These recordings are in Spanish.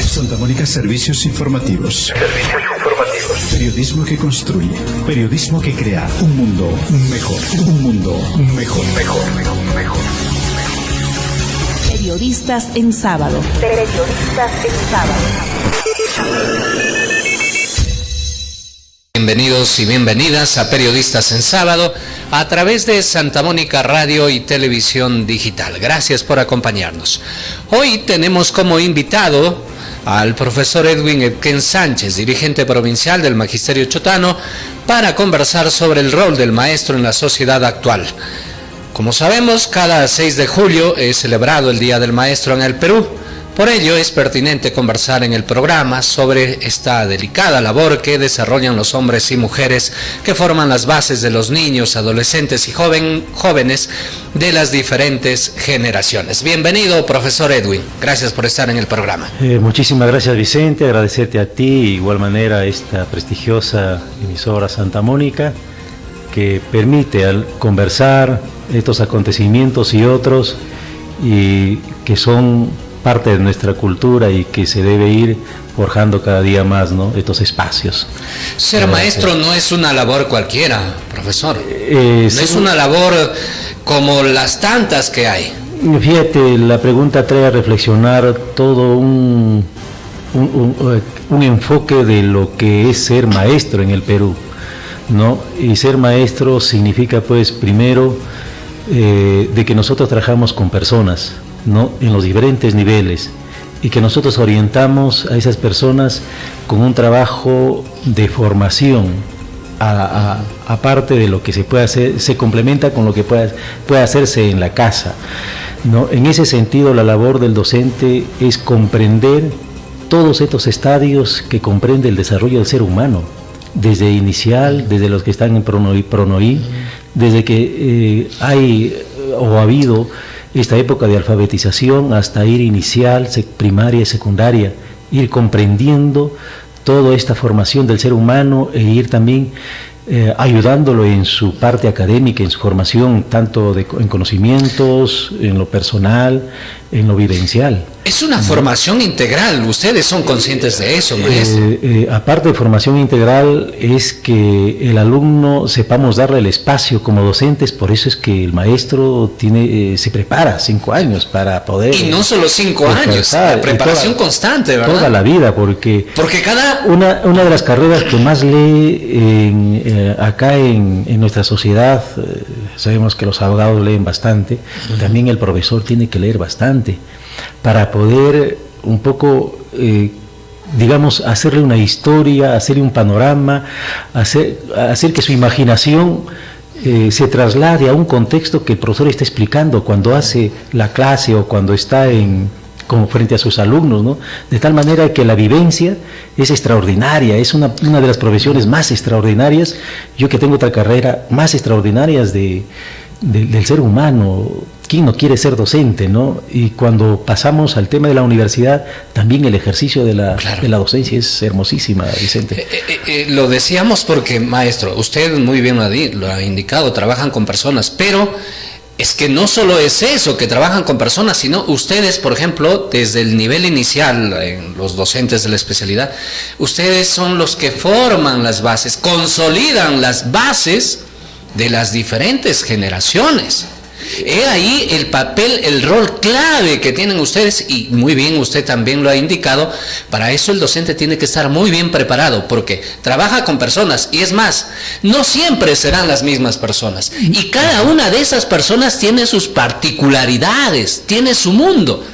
Santa Mónica Servicios Informativos. Periodismo que construye. Periodismo que crea un mundo mejor. Un mundo mejor. Periodistas en sábado. Bienvenidos y bienvenidas a Periodistas en Sábado a través de Santa Mónica Radio y Televisión Digital. Gracias por acompañarnos. Hoy tenemos como invitado al profesor Edwin Epken Sánchez, dirigente provincial del Magisterio Chotano, para conversar sobre el rol del maestro en la sociedad actual. Como sabemos, cada 6 de julio es celebrado el Día del Maestro en el Perú. Por ello es pertinente conversar en el programa sobre esta delicada labor que desarrollan los hombres y mujeres que forman las bases de los niños, adolescentes y jóvenes de las diferentes generaciones. Bienvenido, profesor Edwin. Gracias por estar en el programa. Muchísimas gracias, Vicente. Agradecerte a ti, de igual manera, a esta prestigiosa emisora Santa Mónica, que permite al conversar estos acontecimientos y otros, y que son parte de nuestra cultura y que se debe ir forjando cada día más, ¿no?, estos espacios. Ser maestro no es una labor cualquiera, profesor. No es una labor como las tantas que hay. Fíjate, la pregunta trae a reflexionar todo un enfoque de lo que es ser maestro en el Perú, ¿no? Y ser maestro significa, pues, primero, de que nosotros trabajamos con personas, ¿no?, en los diferentes niveles, y que nosotros orientamos a esas personas con un trabajo de formación, aparte de lo que se puede hacer, se complementa con lo que puede hacerse en la casa, ¿no? En ese sentido, la labor del docente es comprender todos estos estadios que comprende el desarrollo del ser humano, desde inicial, desde los que están en pronoí, desde que hay o ha habido esta época de alfabetización hasta ir inicial, primaria y secundaria, ir comprendiendo toda esta formación del ser humano e ir también ayudándolo en su parte académica, en su formación, tanto en conocimientos, en lo personal, en lo vivencial. Es una formación integral, ustedes son conscientes de eso, maestro. Aparte de formación integral, es que el alumno sepamos darle el espacio como docentes. Por eso es que el maestro se prepara 5 años para poder... Y no solo 5 años, la preparación constante, ¿verdad? Toda la vida, porque cada... Una de las carreras que más lee acá en nuestra sociedad, sabemos que los abogados leen bastante, también el profesor tiene que leer bastante, para poder un poco, digamos, hacerle una historia, hacerle un panorama, hacer que su imaginación se traslade a un contexto que el profesor está explicando cuando hace la clase o cuando está como frente a sus alumnos, ¿no? De tal manera que la vivencia es extraordinaria, es una de las profesiones más extraordinarias. Yo que tengo otra carrera, más extraordinarias del ser humano. ¿Quién no quiere ser docente, no? Y cuando pasamos al tema de la universidad, también el ejercicio de la docencia es hermosísima, Vicente. Lo decíamos porque, maestro, usted muy bien lo ha indicado, trabajan con personas, pero es que no solo es eso, que trabajan con personas, sino ustedes, por ejemplo, desde el nivel inicial, los docentes de la especialidad, ustedes son los que forman las bases, consolidan las bases de las diferentes generaciones. He ahí el papel, el rol clave que tienen ustedes, y muy bien usted también lo ha indicado. Para eso el docente tiene que estar muy bien preparado, porque trabaja con personas, y es más, no siempre serán las mismas personas, y cada una de esas personas tiene sus particularidades, tiene su mundo.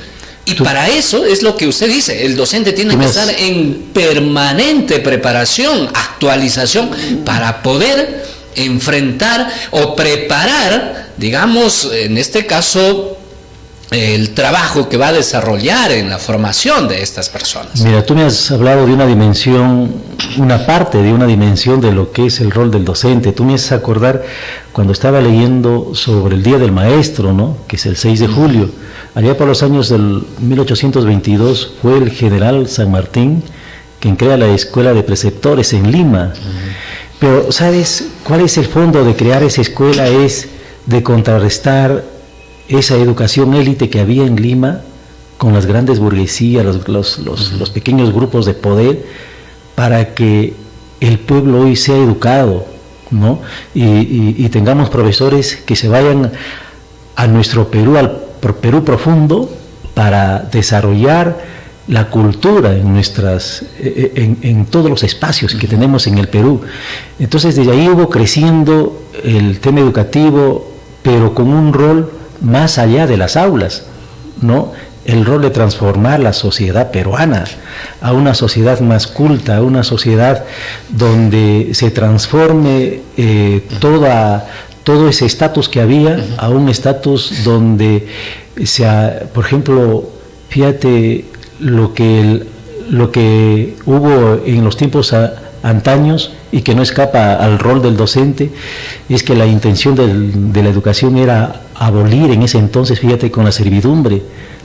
Y para eso es lo que usted dice, el docente tiene que estar en permanente preparación, actualización, para poder enfrentar o preparar, digamos, en este caso, el trabajo que va a desarrollar en la formación de estas personas. Mira, tú me has hablado de una dimensión, una parte de una dimensión de lo que es el rol del docente. Tú me haces acordar cuando estaba leyendo sobre el Día del Maestro, ¿no?, que es el 6 de julio. Allá por los años del 1822 fue el general San Martín quien crea la Escuela de Preceptores en Lima. Pero, ¿sabes cuál es el fondo de crear esa escuela? Es de contrarrestar esa educación élite que había en Lima con las grandes burguesías, los pequeños grupos de poder, para que el pueblo hoy sea educado, ¿no? Y tengamos profesores que se vayan a nuestro Perú, al Perú profundo, para desarrollar la cultura en todos los espacios que tenemos en el Perú. Entonces desde ahí hubo creciendo el tema educativo, pero con un rol más allá de las aulas, ¿no? El rol de transformar la sociedad peruana a una sociedad más culta, a una sociedad donde se transforme todo ese estatus que había a un estatus donde por ejemplo, fíjate lo que hubo en los tiempos antaños y que no escapa al rol del docente, es que la intención de la educación era abolir en ese entonces, fíjate, con la servidumbre.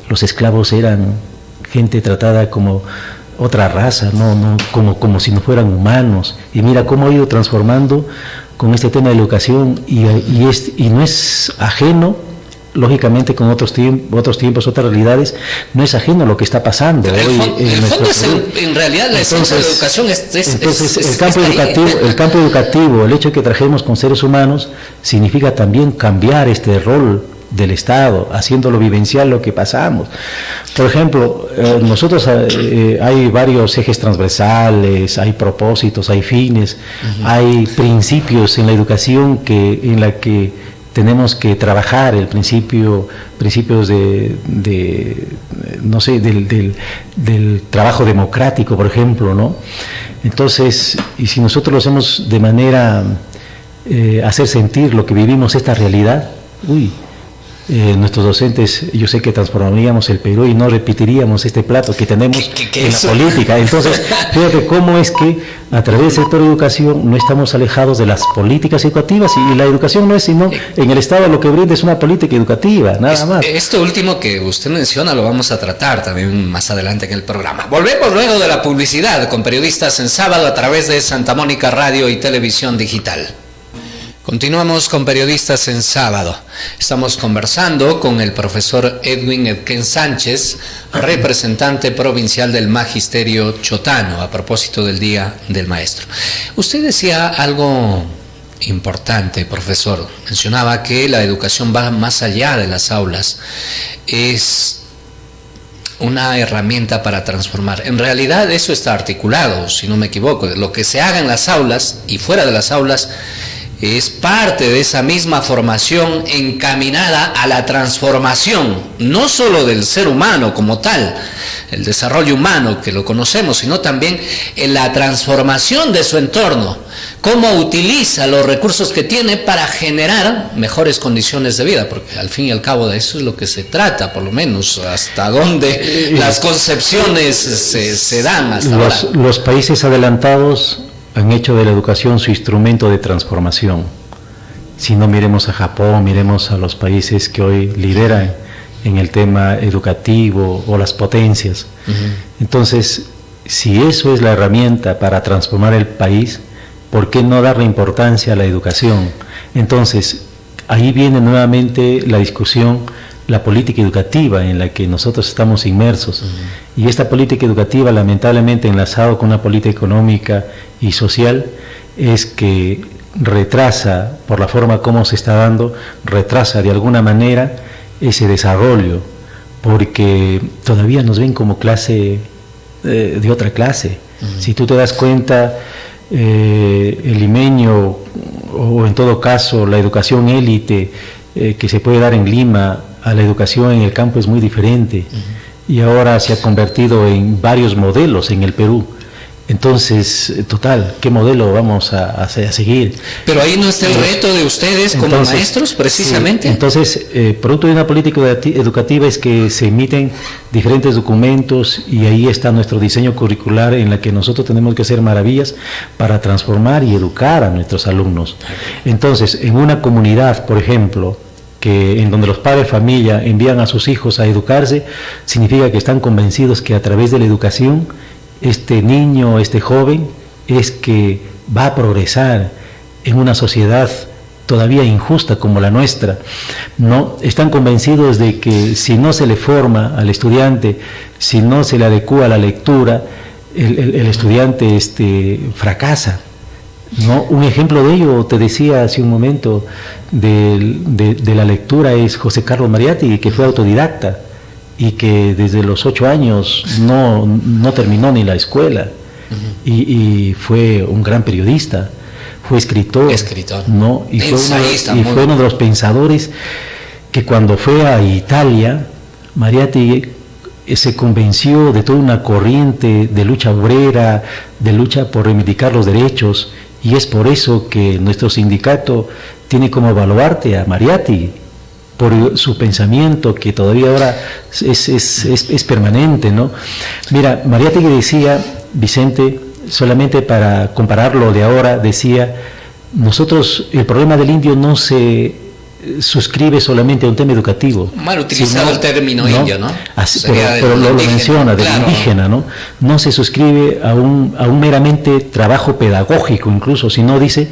Los esclavos eran gente tratada como otra raza, como si no fueran humanos. Y mira cómo ha ido transformando con este tema de la educación, y no es ajeno, lógicamente, con otros tiempos, otras realidades, no es ajeno a lo que está pasando hoy en nuestro Perú. En realidad la esencia de la educación el campo educativo, el hecho de que trajemos con seres humanos, significa también cambiar este rol del Estado, haciéndolo vivencial lo que pasamos. Por ejemplo, nosotros hay varios ejes transversales, hay propósitos, hay fines, hay principios en la educación en la que tenemos que trabajar, principios del trabajo democrático, por ejemplo, ¿no? Entonces, y si nosotros lo hacemos de manera hacer sentir lo que vivimos, esta realidad, nuestros docentes, yo sé que transformaríamos el Perú y no repetiríamos este plato que tenemos en la política. Entonces, fíjate cómo es que a través del sector de educación no estamos alejados de las políticas educativas, y la educación no es sino en el Estado lo que brinda es una política educativa, nada más. Esto último que usted menciona lo vamos a tratar también más adelante en el programa. Volvemos luego de la publicidad con Periodistas en Sábado a través de Santa Mónica Radio y Televisión Digital. Continuamos con Periodistas en Sábado. Estamos conversando con el profesor Edwin Edquén Sánchez, representante provincial del Magisterio Chotano, a propósito del Día del Maestro. Usted decía algo importante, profesor. Mencionaba que la educación va más allá de las aulas. Es una herramienta para transformar. En realidad eso está articulado, si no me equivoco. Lo que se haga en las aulas y fuera de las aulas es parte de esa misma formación encaminada a la transformación, no solo del ser humano como tal, el desarrollo humano que lo conocemos, sino también en la transformación de su entorno, cómo utiliza los recursos que tiene para generar mejores condiciones de vida, porque al fin y al cabo de eso es lo que se trata, por lo menos hasta donde las concepciones se dan hasta ahora. Los países adelantados han hecho de la educación su instrumento de transformación. Si no, miremos a Japón, miremos a los países que hoy lideran en el tema educativo, o las potencias. Entonces, si eso es la herramienta para transformar el país, ¿por qué no darle importancia a la educación? Entonces, ahí viene nuevamente la discusión, la política educativa en la que nosotros estamos inmersos. Y esta política educativa, lamentablemente enlazado con una política económica y social, es que retrasa, por la forma como se está dando, retrasa de alguna manera ese desarrollo, porque todavía nos ven como clase de otra clase. Si tú te das cuenta, el limeño, o en todo caso la educación élite que se puede dar en Lima, a la educación en el campo es muy diferente. Y ahora se ha convertido en varios modelos en el Perú. Entonces, total, ¿qué modelo vamos a seguir? Pero ahí no está el reto de ustedes como maestros, precisamente. Sí, entonces, producto de una política educativa es que se emiten diferentes documentos, y ahí está nuestro diseño curricular, en la que nosotros tenemos que hacer maravillas para transformar y educar a nuestros alumnos. Entonces, en una comunidad, por ejemplo, en donde los padres de familia envían a sus hijos a educarse, significa que están convencidos que a través de la educación este niño, este joven, es que va a progresar en una sociedad todavía injusta como la nuestra, ¿no? Están convencidos de que si no se le forma al estudiante, si no se le adecúa a la lectura, el estudiante fracasa, ¿no? Un ejemplo de ello, te decía hace un momento, de la lectura es José Carlos Mariátegui, que fue autodidacta y que desde los 8 años no terminó ni la escuela. Y fue un gran periodista, fue escritor, ¿no? Y fue uno de los pensadores que cuando fue a Italia, Mariátegui se convenció de toda una corriente de lucha obrera, de lucha por reivindicar los derechos, y es por eso que nuestro sindicato tiene como baluarte a Mariátegui, por su pensamiento que todavía ahora es permanente, ¿no? Mira, Mariátegui decía, Vicente, solamente para compararlo de ahora, decía, nosotros, el problema del indio no se suscribe solamente a un tema educativo. Mal utilizado el término, ¿no? Indio, ¿no? Así, pero lo menciona, del indígena, ¿no? No se suscribe a un meramente trabajo pedagógico incluso, sino dice,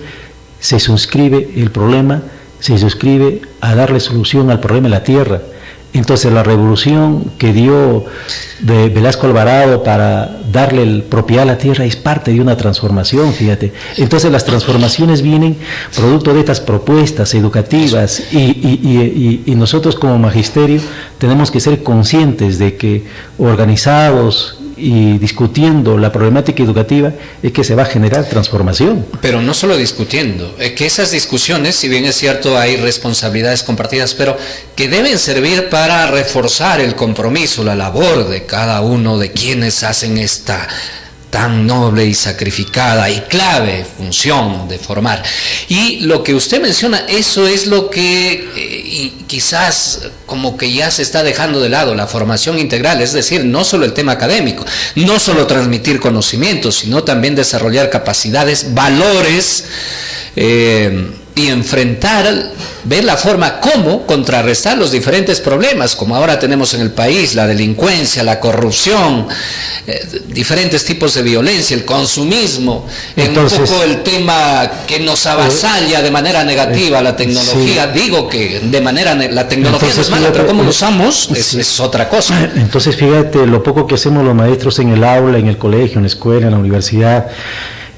se suscribe el problema, se suscribe a darle solución al problema de la tierra. Entonces la revolución que dio de Velasco Alvarado para darle propiedad a la tierra es parte de una transformación, fíjate. Entonces las transformaciones vienen producto de estas propuestas educativas y nosotros como magisterio tenemos que ser conscientes de que organizados y discutiendo la problemática educativa es que se va a generar transformación. Pero no solo discutiendo, es que esas discusiones, si bien es cierto hay responsabilidades compartidas, pero que deben servir para reforzar el compromiso, la labor de cada uno de quienes hacen esta tan noble y sacrificada y clave función de formar. Y lo que usted menciona, eso es lo que quizás como que ya se está dejando de lado, la formación integral, es decir, no solo el tema académico, no solo transmitir conocimientos, sino también desarrollar capacidades, valores, y enfrentar, ver la forma cómo contrarrestar los diferentes problemas, como ahora tenemos en el país, la delincuencia, la corrupción, diferentes tipos de violencia, el consumismo, entonces, un poco el tema que nos avasalla de manera negativa la tecnología. Sí. Digo que de manera, la tecnología entonces, no es mala, pero cómo lo usamos es otra cosa. Entonces fíjate lo poco que hacemos los maestros en el aula, en el colegio, en la escuela, en la universidad,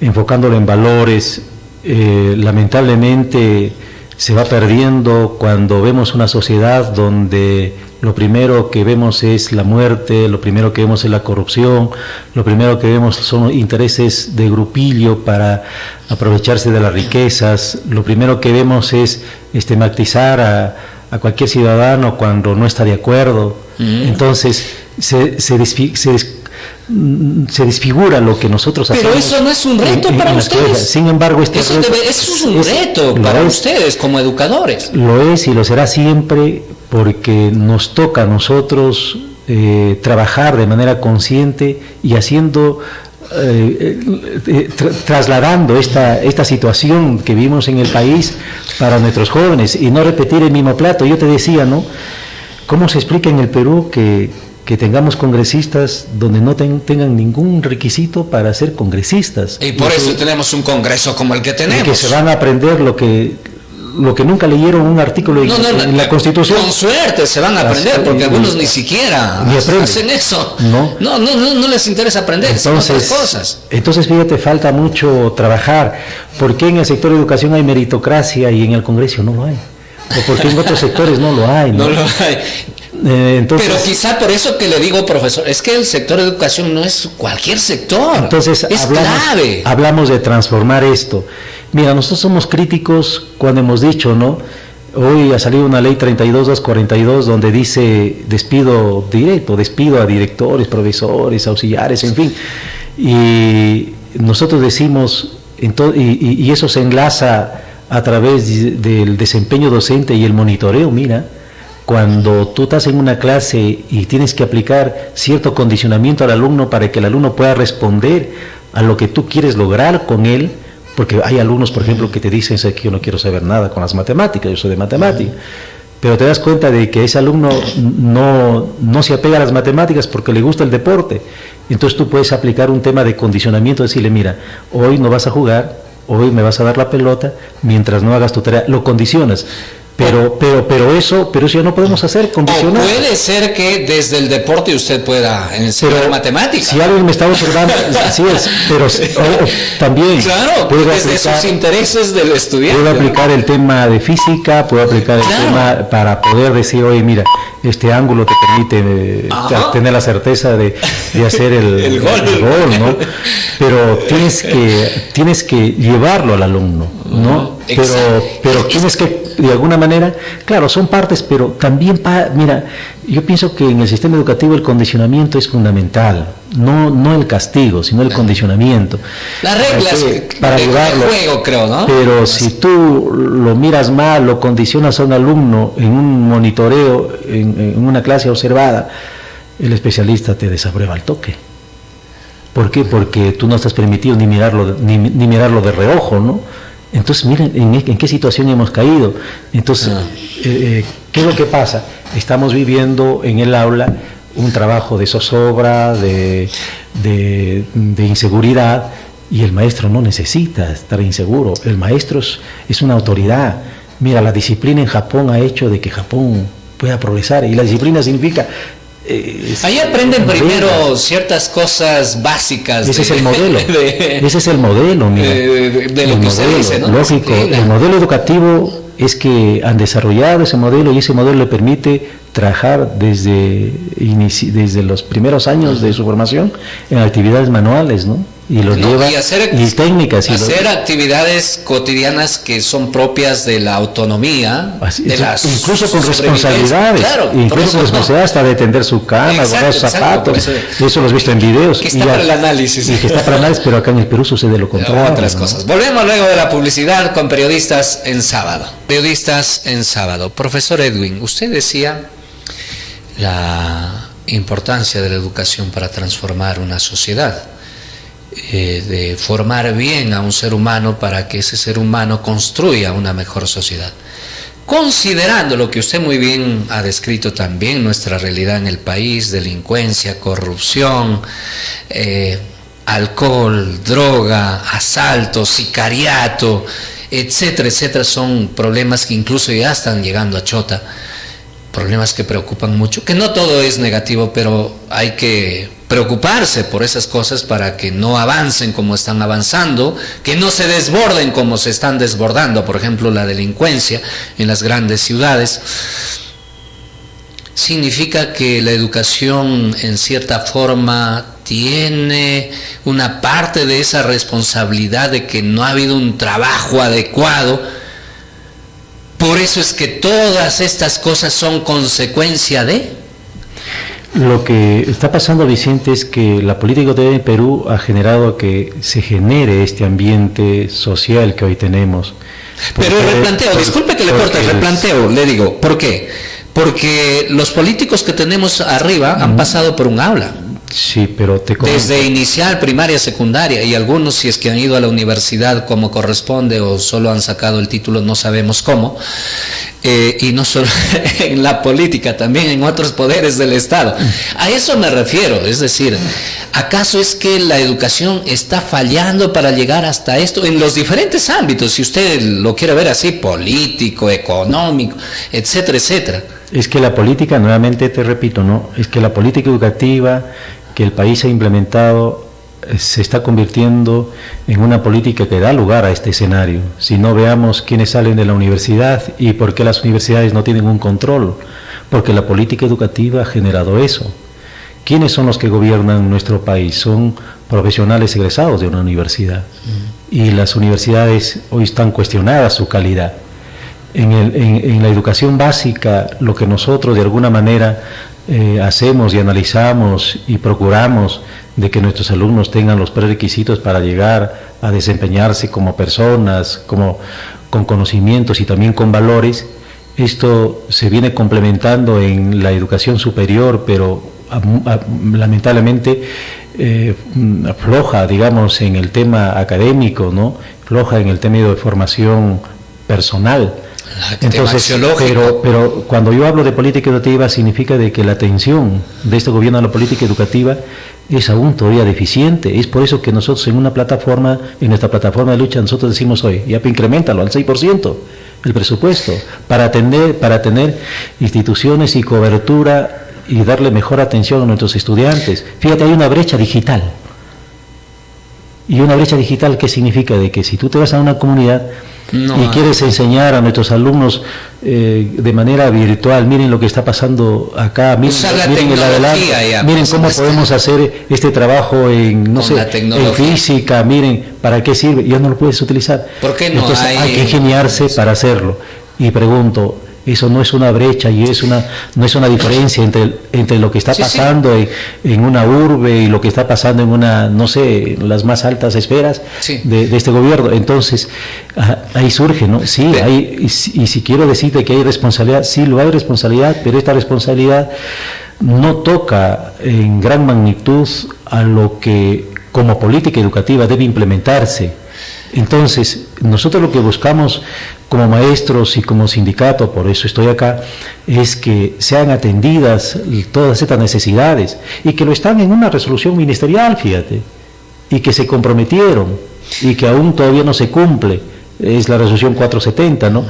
enfocándolo en valores. Lamentablemente se va perdiendo cuando vemos una sociedad donde lo primero que vemos es la muerte, lo primero que vemos es la corrupción, lo primero que vemos son intereses de grupillo para aprovecharse de las riquezas, lo primero que vemos es estigmatizar a cualquier ciudadano cuando no está de acuerdo. Entonces se desfigura lo que nosotros hacemos. Pero eso no es un reto para ustedes. Sin embargo, eso es un reto para ustedes como educadores. Lo es y lo será siempre porque nos toca a nosotros trabajar de manera consciente y haciendo, trasladando esta situación que vivimos en el país para nuestros jóvenes y no repetir el mismo plato. Yo te decía, ¿no? ¿Cómo se explica en el Perú que tengamos congresistas donde no tengan ningún requisito para ser congresistas? Y por eso tenemos un congreso como el que tenemos. Que se van a aprender lo que nunca leyeron un artículo en la Constitución. Con suerte se van a aprender, porque algunos ni siquiera hacen eso. No les interesa aprender, otras cosas. Entonces, fíjate, falta mucho trabajar. ¿Por qué en el sector de educación hay meritocracia y en el Congreso no lo hay? ¿O por qué en otros sectores no lo hay? No lo hay. Entonces, pero quizá por eso que le digo, profesor, es que el sector de educación no es cualquier sector. Entonces clave. Hablamos de transformar esto. Mira, nosotros somos críticos cuando hemos dicho, ¿no? Hoy ha salido una ley 32.242 donde dice despido directo, despido a directores, profesores, auxiliares, en fin. Y nosotros decimos, y eso se enlaza a través del desempeño docente y el monitoreo. Mira, cuando tú estás en una clase y tienes que aplicar cierto condicionamiento al alumno para que el alumno pueda responder a lo que tú quieres lograr con él, porque hay alumnos, por ejemplo, que te dicen que yo no quiero saber nada con las matemáticas, yo soy de matemáticas, pero te das cuenta de que ese alumno no se apega a las matemáticas porque le gusta el deporte. Entonces tú puedes aplicar un tema de condicionamiento, decirle, mira, hoy no vas a jugar, hoy me vas a dar la pelota mientras no hagas tu tarea, lo condicionas. Pero eso ya no podemos hacer, condicionar. O puede ser que desde el deporte usted pueda enseñar matemáticas. Si alguien me está observando, así es, pero también claro, desde sus intereses del estudiante. Puedo aplicar el tema de física, puedo aplicar el tema para poder decir, oye, mira, este ángulo te permite tener la certeza de hacer el gol, ¿no? Pero tienes que llevarlo al alumno, ¿no? Pero tienes que, de alguna manera, claro, son partes, pero también, mira, yo pienso que en el sistema educativo el condicionamiento es fundamental, no el castigo, sino el condicionamiento. Las reglas para llevarlo, de juego, creo, ¿no? Pero si tú lo miras mal, lo condicionas a un alumno en un monitoreo, en una clase observada, el especialista te desaprueba al toque. ¿Por qué? Porque tú no estás permitido ni mirarlo de reojo, ¿no? Entonces, miren en qué situación hemos caído. Entonces, ¿qué es lo que pasa? Estamos viviendo en el aula un trabajo de zozobra, de inseguridad, y el maestro no necesita estar inseguro. El maestro es una autoridad. Mira, la disciplina en Japón ha hecho de que Japón pueda progresar, y la disciplina significa... ahí aprenden primero ciertas cosas básicas. Ese es el modelo. Ese es el modelo, mira. De lo que usted dice, ¿no? Lógico. El modelo educativo es que han desarrollado ese modelo, y ese modelo le permite trabajar desde los primeros años de su formación en actividades manuales, ¿no? Y los lleva y técnicas. Hacer actividades cotidianas que son propias de la autonomía, incluso con responsabilidades. Claro, incluso con responsabilidades hasta de tender su cama, guardar sus zapatos. Eso lo has visto en videos. Que está para el análisis. Que está para el análisis, pero acá en el Perú sucede lo contrario. Otras cosas. Volvemos luego de la publicidad con Periodistas en Sábado. Periodistas en Sábado. Profesor Edwin, usted decía la importancia de la educación para transformar una sociedad. De formar bien a un ser humano para que ese ser humano construya una mejor sociedad. Considerando lo que usted muy bien ha descrito también, nuestra realidad en el país, delincuencia, corrupción, alcohol, droga, asalto, sicariato, etcétera, etcétera, son problemas que incluso ya están llegando a Chota, problemas que preocupan mucho, que no todo es negativo, pero hay que preocuparse por esas cosas para que no avancen como están avanzando, que no se desborden como se están desbordando, por ejemplo, la delincuencia en las grandes ciudades. Significa que la educación en cierta forma tiene una parte de esa responsabilidad de que no ha habido un trabajo adecuado. Por eso es que todas estas cosas son consecuencia de... Lo que está pasando, Vicente, es que la política educativa en Perú ha generado que se genere este ambiente social que hoy tenemos. Pero el replanteo, disculpe que le corte, el replanteo, le digo, ¿por qué? Porque los políticos que tenemos arriba han pasado por un aula. Sí, pero te comento. Desde inicial, primaria, secundaria, y algunos, si es que han ido a la universidad como corresponde o solo han sacado el título, no sabemos cómo, y no solo en la política, también en otros poderes del Estado. A eso me refiero, es decir, ¿acaso es que la educación está fallando para llegar hasta esto en los diferentes ámbitos, si usted lo quiere ver así, político, económico, etcétera, etcétera? Es que la política, nuevamente te repito, ¿no? Es que la política educativa que el país ha implementado se está convirtiendo en una política que da lugar a este escenario. Si no, veamos quiénes salen de la universidad y por qué las universidades no tienen un control, porque la política educativa ha generado eso. ¿Quiénes son los que gobiernan nuestro país? Son profesionales egresados de una universidad, y las universidades hoy están cuestionadas su calidad. En la educación básica, lo que nosotros de alguna manera hacemos y analizamos y procuramos de que nuestros alumnos tengan los prerequisitos para llegar a desempeñarse como personas, con conocimientos y también con valores. Esto se viene complementando en la educación superior, pero lamentablemente floja, digamos, en el tema académico, ¿no? Floja en el tema de formación personal. Entonces, pero cuando yo hablo de política educativa significa de que la atención de este gobierno a la política educativa es aún todavía deficiente. Es por eso que nosotros en nuestra plataforma de lucha, nosotros decimos hoy, ya increméntalo al 6% el presupuesto para tener instituciones y cobertura y darle mejor atención a nuestros estudiantes. Fíjate, hay una brecha digital. Y una brecha digital, ¿qué significa? De que si tú te vas a una comunidad y quieres enseñar a nuestros alumnos de manera virtual, miren lo que está pasando acá, miren el adelante, miren cómo podemos hacer este trabajo en física, miren para qué sirve, ya no lo puedes utilizar. ¿Por qué no? Entonces hay que ingeniarse para hacerlo. Y pregunto, eso no es una brecha y no es una diferencia entre lo que está pasando en una urbe y lo que está pasando en las más altas esferas de este gobierno. Entonces, ahí surge, ¿no? Sí, y si quiero decirte que hay responsabilidad, sí lo hay responsabilidad, pero esta responsabilidad no toca en gran magnitud a lo que como política educativa debe implementarse. Entonces, nosotros lo que buscamos como maestros y como sindicato, por eso estoy acá, es que sean atendidas todas estas necesidades y que lo están en una resolución ministerial, fíjate, y que se comprometieron y que aún todavía no se cumple. Es la resolución 470, ¿no?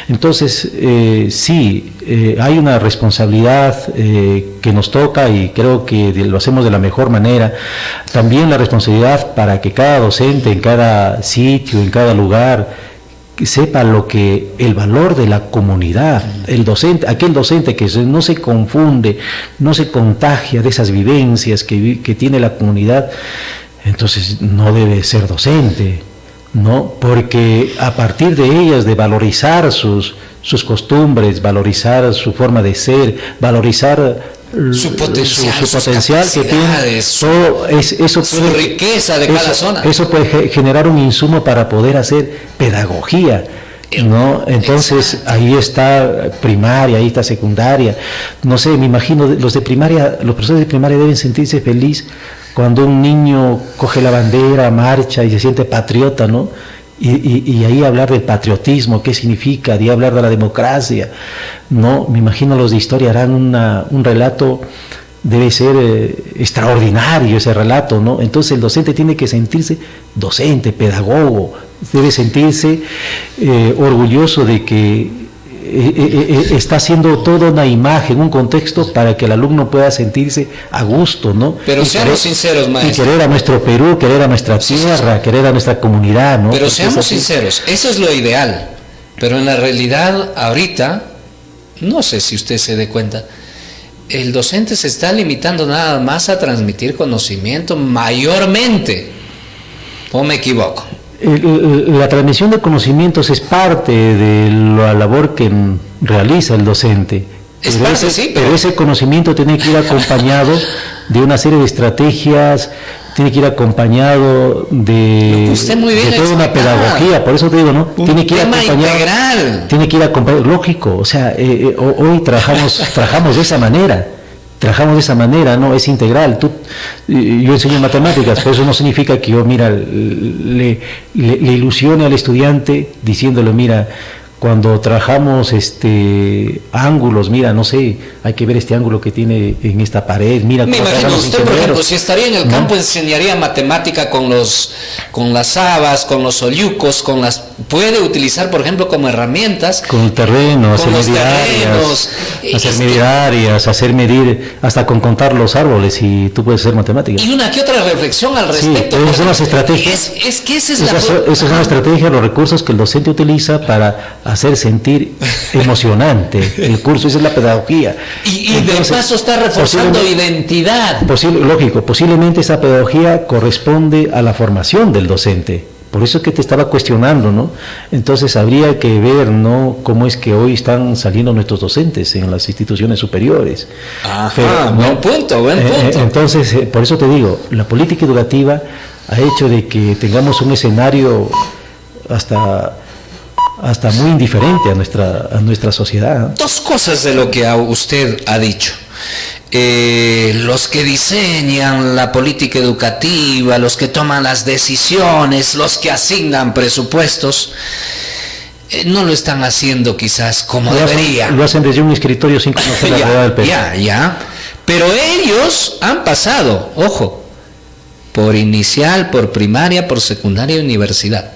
Entonces, hay una responsabilidad que nos toca y creo que lo hacemos de la mejor manera. También la responsabilidad para que cada docente en cada sitio, en cada lugar, sepa el valor de la comunidad, aquel docente que no se confunde, no se contagia de esas vivencias que tiene la comunidad, entonces no debe ser docente. No, porque a partir de ellas, de valorizar sus costumbres, valorizar su forma de ser, valorizar su potencial que tiene, su riqueza de cada zona. Eso puede generar un insumo para poder hacer pedagogía, ¿no? Entonces ahí está primaria, ahí está secundaria, no sé, me imagino los profesores de primaria deben sentirse felices cuando un niño coge la bandera, marcha y se siente patriota, ¿no? Y ahí hablar del patriotismo, qué significa, de hablar de la democracia, ¿no? Me imagino los de historia harán un relato, debe ser extraordinario ese relato, ¿no? Entonces el docente tiene que sentirse docente, pedagogo, debe sentirse orgulloso de que está haciendo toda una imagen, un contexto para que el alumno pueda sentirse a gusto, ¿no? Pero seamos sinceros, maestro. Y querer a nuestro Perú, querer a nuestra tierra, querer a nuestra comunidad, ¿no? Pero seamos sinceros, eso es lo ideal. Pero en la realidad, ahorita, no sé si usted se dé cuenta, el docente se está limitando nada más a transmitir conocimiento mayormente. ¿O me equivoco? La transmisión de conocimientos es parte de la labor que realiza el docente. Pero ese conocimiento tiene que ir acompañado de una serie de estrategias, tiene que ir acompañado de toda una pedagogía, por eso te digo, ¿no? Tiene que ir acompañado, lógico, o sea, hoy trabajamos de esa manera, ¿no? Es integral. Yo enseño matemáticas, pero eso no significa que yo, le ilusione al estudiante diciéndole, mira, cuando trabajamos ángulos, mira, no sé, hay que ver este ángulo que tiene en esta pared, mira. Me imagino usted, por ejemplo, si estaría en el campo, enseñaría matemática con las habas, con los oyucos, puede utilizar, por ejemplo, como herramientas. Con el terreno, hacer mediarias, hacer medir, hasta con contar los árboles, y tú puedes hacer matemáticas. Y una que otra reflexión al respecto. Sí, esas son las estrategias. Esas son las estrategias, los recursos que el docente utiliza para hacer sentir emocionante el curso. Esa es la pedagogía. Y de paso está reforzando identidad. Lógico, posiblemente esa pedagogía corresponde a la formación del docente. Por eso es que te estaba cuestionando, ¿no? Entonces habría que ver, ¿no?, cómo es que hoy están saliendo nuestros docentes en las instituciones superiores. Ajá, buen punto. Entonces, por eso te digo, la política educativa ha hecho de que tengamos un escenario hasta muy indiferente a nuestra sociedad. Dos cosas de lo que usted ha dicho. Los que diseñan la política educativa, los que toman las decisiones, los que asignan presupuestos, no lo están haciendo quizás como debería. Lo hacen desde un escritorio sin conocer la realidad del Perú. Ya. Pero ellos han pasado, ojo, por inicial, por primaria, por secundaria y universidad.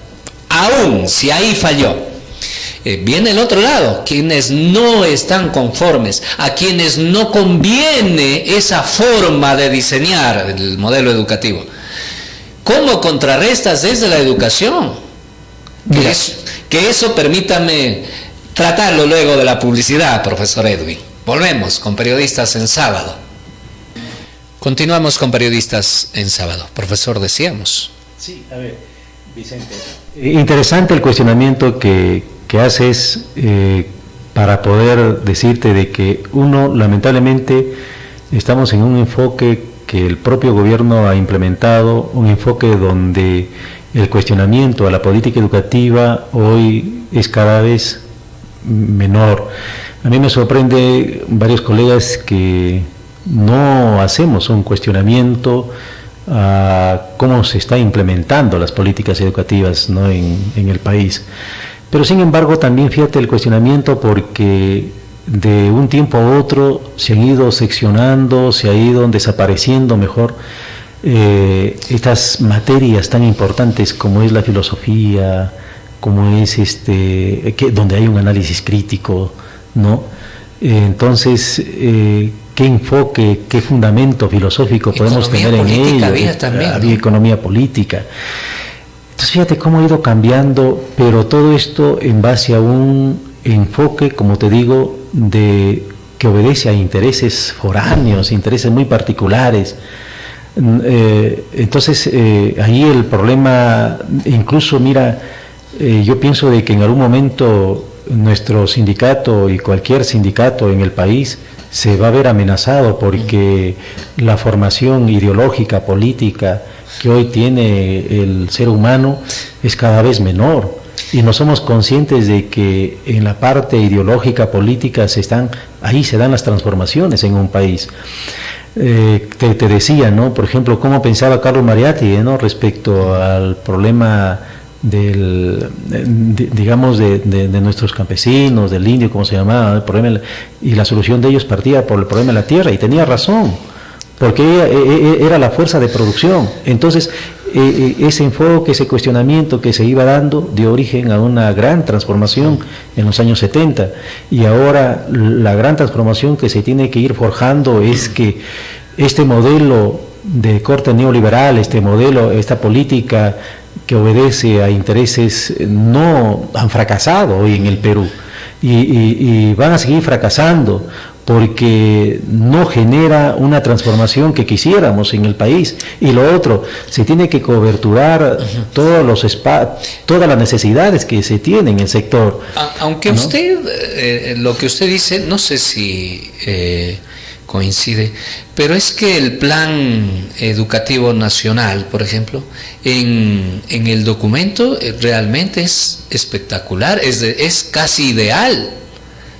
Aún si ahí falló, viene el otro lado, quienes no están conformes, a quienes no conviene esa forma de diseñar el modelo educativo. ¿Cómo contrarrestas desde la educación? Que eso permítame tratarlo luego de la publicidad, profesor Edwin. Volvemos con Periodistas en Sábado. Continuamos con Periodistas en Sábado. Profesor, decíamos. Sí, a ver, Vicente. Interesante el cuestionamiento que haces para poder decirte de que uno, lamentablemente, estamos en un enfoque que el propio gobierno ha implementado, un enfoque donde el cuestionamiento a la política educativa hoy es cada vez menor. A mí me sorprende varios colegas que no hacemos un cuestionamiento a cómo se está implementando las políticas educativas, ¿no?, en el país. Pero sin embargo también fíjate el cuestionamiento porque de un tiempo a otro se han ido seccionando, se ha ido desapareciendo mejor estas materias tan importantes como es la filosofía, como es donde hay un análisis crítico, ¿no? Entonces, ¿qué enfoque, qué fundamento filosófico podemos tener en ello? Había economía política. Entonces, fíjate cómo ha ido cambiando, pero todo esto en base a un enfoque, como te digo, que obedece a intereses foráneos, intereses muy particulares. Entonces, ahí el problema, incluso, mira, yo pienso de que en algún momento nuestro sindicato y cualquier sindicato en el país se va a ver amenazado porque la formación ideológica, política que hoy tiene el ser humano es cada vez menor y no somos conscientes de que en la parte ideológica, política ahí se dan las transformaciones en un país. Te decía, ¿no?, por ejemplo, cómo pensaba Carlos Mariatti, ¿no?, respecto al problema digamos de nuestros campesinos, del indio, como se llamaba, el problema, y la solución de ellos partía por el problema de la tierra, y tenía razón, porque era la fuerza de producción. Entonces, ese enfoque, ese cuestionamiento que se iba dando dio origen a una gran transformación en los años 70, y ahora la gran transformación que se tiene que ir forjando es que este modelo de corte neoliberal, esta política que obedece a intereses, no han fracasado hoy en el Perú y van a seguir fracasando porque no genera una transformación que quisiéramos en el país. Y lo otro, se tiene que coberturar todas las necesidades que se tienen en el sector. Aunque, ¿no?, usted, lo que usted dice, no sé si coincide, pero es que el Plan Educativo Nacional, por ejemplo, en el documento realmente es espectacular, es casi ideal.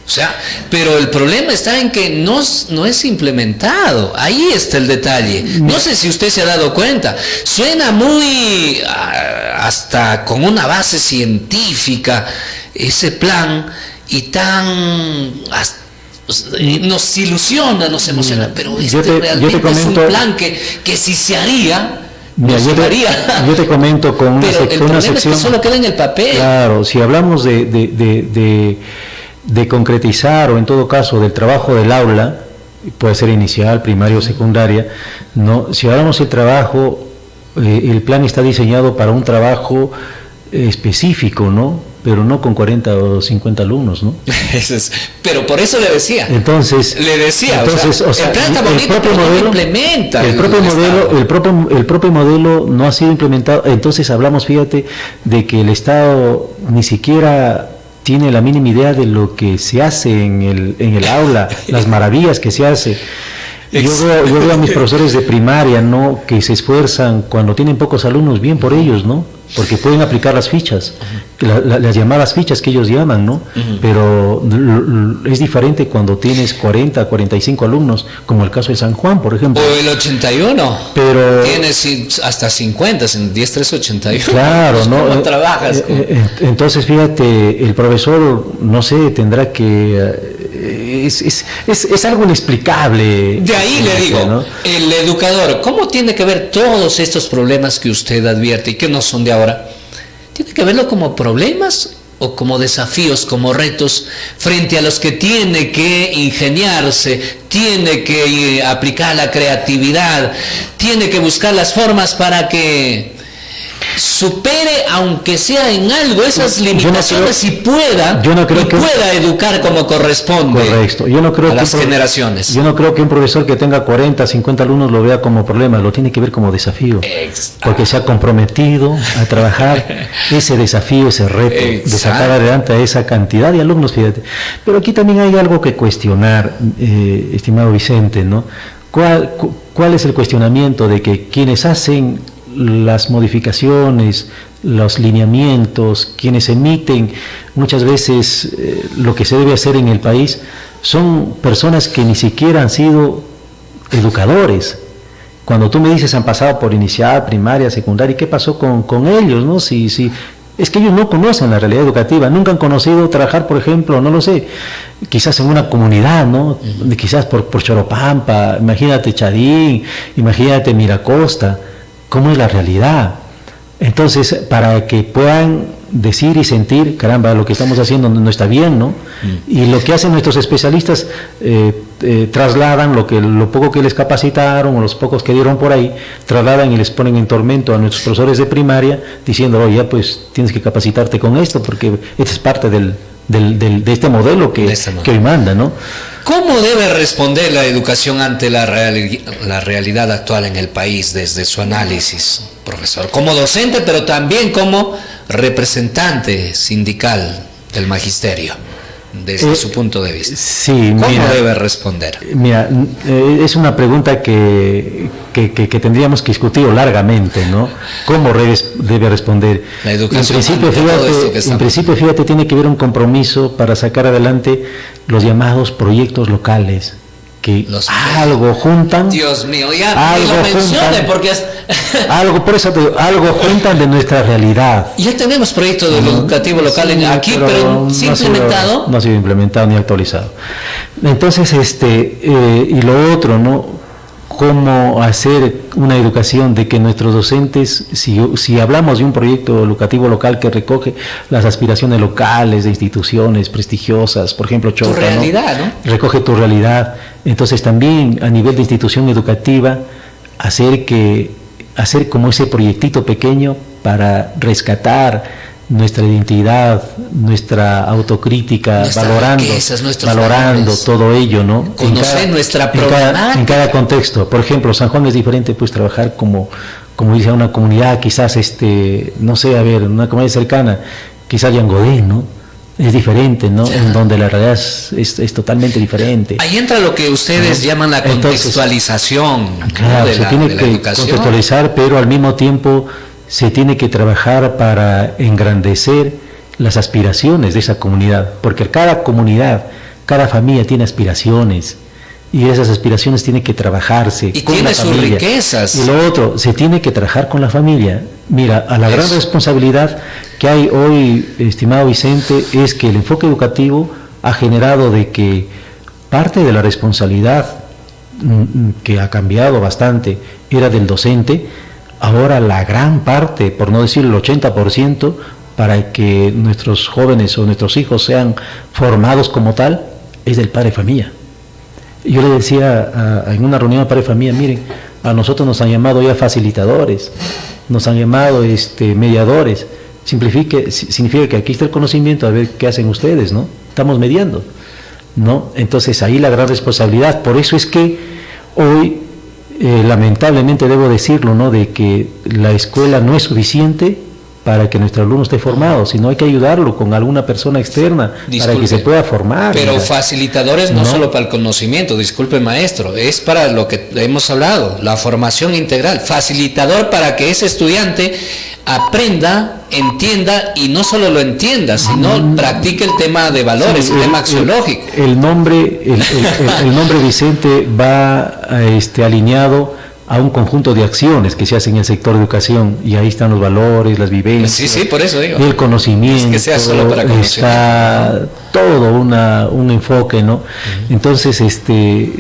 O sea, pero el problema está en que no es implementado. Ahí está el detalle. No sé si usted se ha dado cuenta. Suena muy hasta con una base científica ese plan, y tan nos ilusiona, nos emociona, pero realmente es un plan que si se haría, yo te comento con una sección. El problema es que solo queda en el papel. Claro, si hablamos de concretizar, o en todo caso del trabajo del aula, puede ser inicial, primaria o secundaria, ¿no? Si hablamos del trabajo, el plan está diseñado para un trabajo específico, ¿no?, pero no con 40 o 50 alumnos, ¿no? Pero por eso le decía. Entonces, o sea, el plan está bonito, el propio pero modelo, no implementa. El propio modelo no ha sido implementado. Entonces hablamos, fíjate, de que el Estado ni siquiera tiene la mínima idea de lo que se hace en el aula, las maravillas que se hace. Yo veo a mis profesores de primaria, ¿no?, que se esfuerzan cuando tienen pocos alumnos, bien por ellos, ¿no? porque pueden aplicar las fichas, las llamadas fichas que ellos llaman, ¿no? Pero es diferente cuando tienes 40, 45 alumnos, como el caso de San Juan, por ejemplo. O el 81, pero tienes hasta 50, en 10, 3, 81. Claro, ¿no? ¿Cómo trabajas? Entonces, fíjate, el profesor, no sé, tendrá que... Es algo inexplicable. De ahí le digo, ¿no? El educador, ¿cómo tiene que ver todos estos problemas que usted advierte y que no son de ahora? ¿Tiene que verlo como problemas o como desafíos, como retos frente a los que tiene que ingeniarse, tiene que aplicar la creatividad, tiene que buscar las formas para que supere, aunque sea en algo, esas limitaciones y pueda educar como corresponde? Correcto. Yo no creo a las generaciones. Yo no creo que un profesor que tenga 40, 50 alumnos lo vea como problema, lo tiene que ver como desafío. Porque se ha comprometido a trabajar ese desafío, ese reto, de sacar adelante a esa cantidad de alumnos, fíjate. Pero aquí también hay algo que cuestionar, estimado Vicente, ¿no? ¿Cuál es el cuestionamiento de que quienes hacen las modificaciones, los lineamientos, quienes emiten muchas veces lo que se debe hacer en el país, son personas que ni siquiera han sido educadores? Cuando tú me dices han pasado por inicial, primaria, secundaria, ¿y qué pasó con ellos, no? Si es que ellos no conocen la realidad educativa, nunca han conocido trabajar, por ejemplo, no lo sé, quizás en una comunidad, ¿no? Quizás por Choropampa, imagínate Chadín, imagínate Miracosta. ¿Cómo es la realidad? Entonces, para que puedan decir y sentir, caramba, lo que estamos haciendo no está bien, ¿no? Y lo que hacen nuestros especialistas, trasladan lo poco que les capacitaron o los pocos que dieron por ahí, trasladan y les ponen en tormento a nuestros profesores de primaria, diciendo, oye, pues tienes que capacitarte con esto, porque esta es parte de este modelo que hoy manda, ¿no? ¿Cómo debe responder la educación ante la realidad actual en el país desde su análisis, profesor? Como docente, pero también como representante sindical del magisterio, desde su punto de vista. Sí, ¿Cómo debe responder? Mira, es una pregunta que tendríamos que discutir largamente, ¿no? ¿Cómo debe responder? La educación. En principio, fíjate, tiene que haber un compromiso para sacar adelante los llamados proyectos locales, que algo juntan. Dios mío, ya algo lo mencione porque algo juntan de nuestra realidad. Ya tenemos proyectos del educativo local aquí, pero ¿sí implementado? No ha sido implementado ni actualizado. Entonces, y lo otro, ¿no? Cómo hacer una educación de que nuestros docentes, si hablamos de un proyecto educativo local que recoge las aspiraciones locales de instituciones prestigiosas, por ejemplo Chota, tu realidad, ¿no? Recoge tu realidad. Entonces también a nivel de institución educativa hacer como ese proyectito pequeño para rescatar nuestra identidad, nuestra autocrítica, valorando todo ello, ¿no? Conocer nuestra problemática. En cada contexto. Por ejemplo, San Juan es diferente, pues trabajar como dice una comunidad, quizás no sé, una comunidad cercana, quizás Yangodí, ¿no? Es diferente, ¿no? En donde la realidad es totalmente diferente. Ahí entra lo que ustedes llaman la contextualización. Claro, se tiene que contextualizar, pero al mismo tiempo se tiene que trabajar para engrandecer las aspiraciones de esa comunidad, porque cada comunidad, cada familia tiene aspiraciones y esas aspiraciones tienen que trabajarse y con tiene la sus familia. riquezas. Y lo otro, se tiene que trabajar con la familia. Mira, a la gran responsabilidad que hay hoy, estimado Vicente, es que el enfoque educativo ha generado de que parte de la responsabilidad que ha cambiado bastante era del docente. Ahora la gran parte, por no decir el 80%, para que nuestros jóvenes o nuestros hijos sean formados como tal, es del padre de familia. Yo le decía en una reunión de padre de familia, miren, a nosotros nos han llamado ya facilitadores, nos han llamado mediadores. Significa que aquí está el conocimiento, a ver qué hacen ustedes, ¿no? Estamos mediando, ¿no? Entonces ahí la gran responsabilidad. Por eso es que hoy lamentablemente debo decirlo, ¿no? De que la escuela no es suficiente para que nuestro alumno esté formado, sino hay que ayudarlo con alguna persona externa. Disculpe, para que se pueda formar. Pero facilitadores no solo para el conocimiento, disculpe maestro, es para lo que hemos hablado, la formación integral, facilitador para que ese estudiante aprenda, entienda, y no solo lo entienda, sino practique el tema de valores, Sí, el tema axiológico. El nombre Vicente va alineado a un conjunto de acciones que se hacen en el sector de educación, y ahí están los valores, las vivencias, Sí, por eso digo. el conocimiento, Es que sea solo para está todo un enfoque, ¿no? Entonces,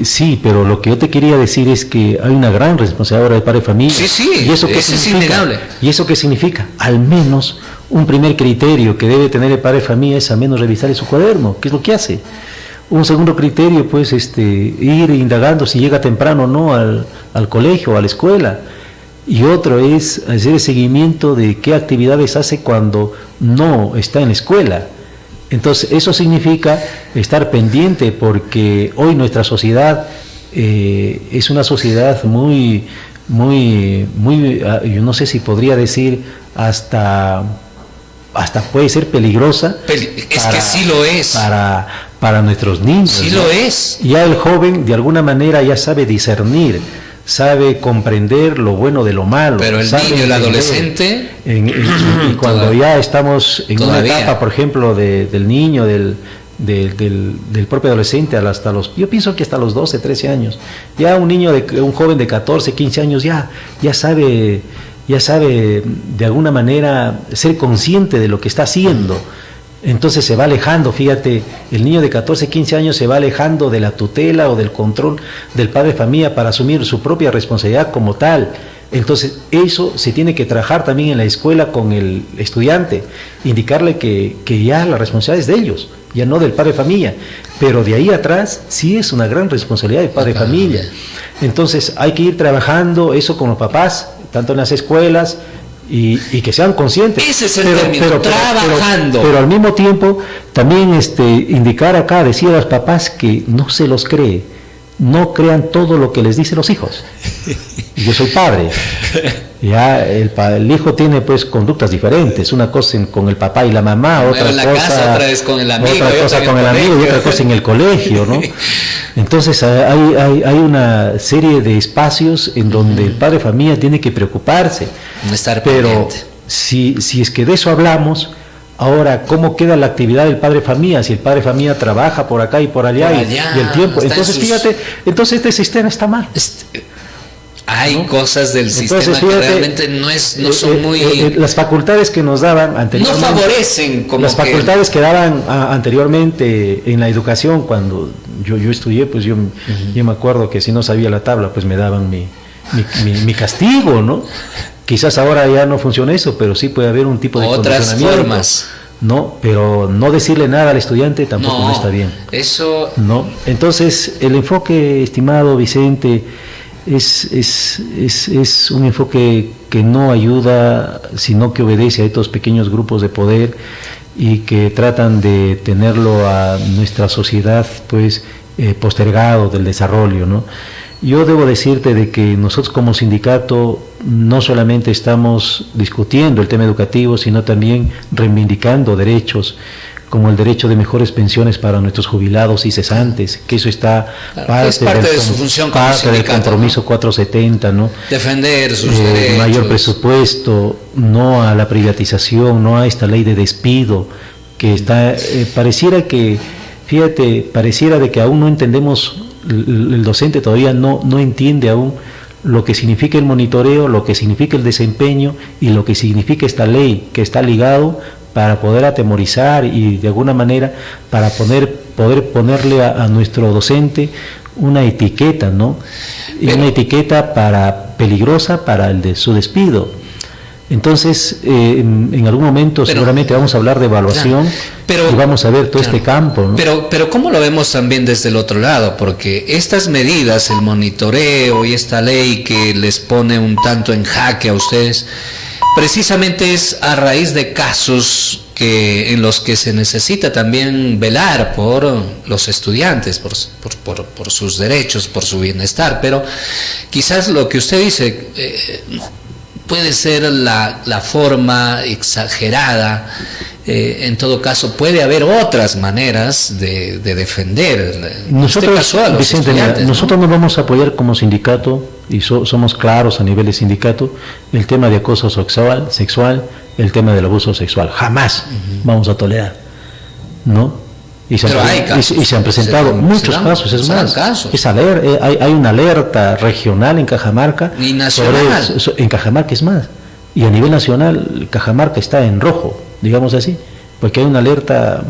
sí, pero lo que yo te quería decir es que hay una gran responsabilidad ahora de padre de familia. Sí, ¿Y eso qué es significa? innegable. ¿Y eso qué significa? Al menos un primer criterio que debe tener el padre de familia es al menos revisar en su cuaderno, qué es lo que hace. Un segundo criterio, pues, ir indagando si llega temprano o no al colegio o a la escuela. Y otro es hacer el seguimiento de qué actividades hace cuando no está en la escuela. Entonces, eso significa estar pendiente, porque hoy nuestra sociedad es una sociedad muy, yo no sé si podría decir hasta puede ser peligrosa. Que sí lo es. Para nuestros niños. Sí, ¿no? lo es. Ya el joven de alguna manera ya sabe discernir, sabe comprender lo bueno de lo malo. Pero el niño, el adolescente... y cuando ya estamos en una etapa, por ejemplo, del niño, del propio adolescente, yo pienso que hasta los 12, 13 años, ya un joven de 14, 15 años ya sabe de alguna manera ser consciente de lo que está haciendo. Entonces se va alejando, fíjate, el niño de 14, 15 años se va alejando de la tutela o del control del padre de familia para asumir su propia responsabilidad como tal. Entonces eso se tiene que trabajar también en la escuela con el estudiante, indicarle que ya la responsabilidad es de ellos, ya no del padre de familia, pero de ahí atrás sí es una gran responsabilidad del padre de familia. Entonces hay que ir trabajando eso con los papás, tanto en las escuelas, y que sean conscientes. Ese es el término, trabajando. Pero al mismo tiempo también indicar acá, decir a los papás que no se los cree, no crean todo lo que les dicen los hijos. Yo soy padre, ya el hijo tiene pues conductas diferentes, una cosa con el papá y la mamá, otra en la cosa casa, otra vez con el amigo, otra cosa con el amigo y otra cosa en el colegio, ¿no? Entonces hay una serie de espacios en donde el padre de familia tiene que preocuparse, pero si es que de eso hablamos. Ahora, ¿cómo queda la actividad del padre de familia? Si el padre de familia trabaja por acá y por allá, y el tiempo. Entonces, fíjate, entonces este sistema está mal. Hay ¿no? cosas del sistema fíjate, que realmente no son muy... las facultades que nos daban anteriormente... No favorecen como las facultades que daban anteriormente en la educación, cuando yo estudié, pues yo me acuerdo que si no sabía la tabla, pues me daban mi castigo, ¿no? Quizás ahora ya no funciona eso, pero sí puede haber un tipo de otras formas. No, pero no decirle nada al estudiante tampoco no está bien. Eso... No, entonces el enfoque, estimado Vicente, es un enfoque que no ayuda, sino que obedece a estos pequeños grupos de poder y que tratan de tenerlo a nuestra sociedad pues postergado del desarrollo, ¿no? Yo debo decirte de que nosotros como sindicato no solamente estamos discutiendo el tema educativo, sino también reivindicando derechos, como el derecho de mejores pensiones para nuestros jubilados y cesantes, que eso está parte de su función como parte del compromiso, ¿no? 470, ¿no? Defender sus derechos. Mayor presupuesto, no a la privatización, no a esta ley de despido, que está, pareciera de que aún no entendemos. El docente todavía no entiende aún lo que significa el monitoreo, lo que significa el desempeño y lo que significa esta ley que está ligado para poder atemorizar y de alguna manera para poder ponerle a nuestro docente una etiqueta, ¿no? Y una etiqueta peligrosa para su despido. Entonces, en algún momento seguramente vamos a hablar de evaluación y vamos a ver todo este campo, ¿no? Pero ¿cómo lo vemos también desde el otro lado? Porque estas medidas, el monitoreo y esta ley que les pone un tanto en jaque a ustedes, precisamente es a raíz de casos en los que se necesita también velar por los estudiantes, por sus derechos, por su bienestar. Pero quizás lo que usted dice... puede ser la forma exagerada en todo caso puede haber otras maneras de defender. Nosotros, Vicente, nosotros nos vamos a apoyar como sindicato y somos claros a nivel de sindicato el tema de acoso sexual, el tema del abuso sexual. Jamás vamos a tolerar, ¿no? Y se han presentado muchos casos, es más, hay una alerta regional en Cajamarca y nacional. En Cajamarca es más, y a nivel nacional Cajamarca está en rojo, digamos así, porque hay una alerta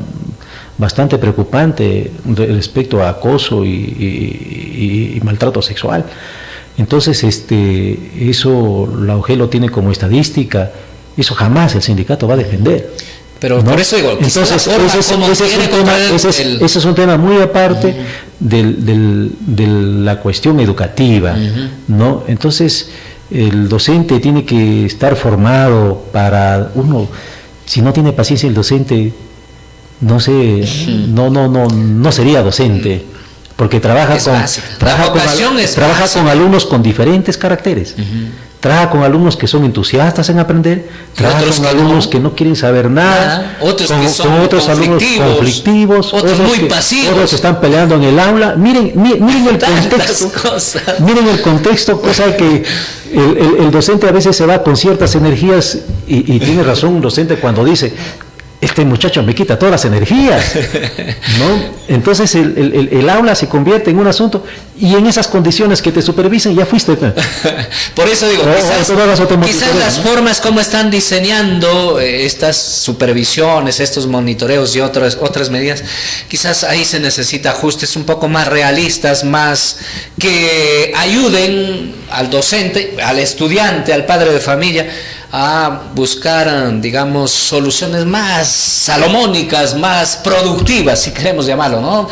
bastante preocupante respecto a acoso y maltrato sexual. Entonces, eso la OG lo tiene como estadística, eso jamás el sindicato va a defender. Pero ¿no? por eso digo, entonces ese es un tema muy aparte de la cuestión educativa, ¿no? Entonces el docente tiene que estar formado para uno, si no tiene paciencia el docente, no sé, no sería docente, porque trabaja con alumnos con diferentes caracteres. Trabaja con alumnos que son entusiastas en aprender, trabaja con alumnos que no quieren saber nada, otros con, que son otros alumnos conflictivos, otros muy pasivos, otros que están peleando en el aula. Miren el contexto, miren el contexto, cosa que el docente a veces se va con ciertas energías y tiene razón un docente cuando dice: este muchacho me quita todas las energías, ¿no? Entonces el aula se convierte en un asunto, y en esas condiciones que te supervisen ya fuiste. Por eso digo, quizás las formas como están diseñando estas supervisiones, estos monitoreos y otras medidas, quizás ahí se necesita ajustes un poco más realistas, más que ayuden al docente, al estudiante, al padre de familia, a buscar, digamos, soluciones más salomónicas, más productivas, si queremos llamarlo, ¿no?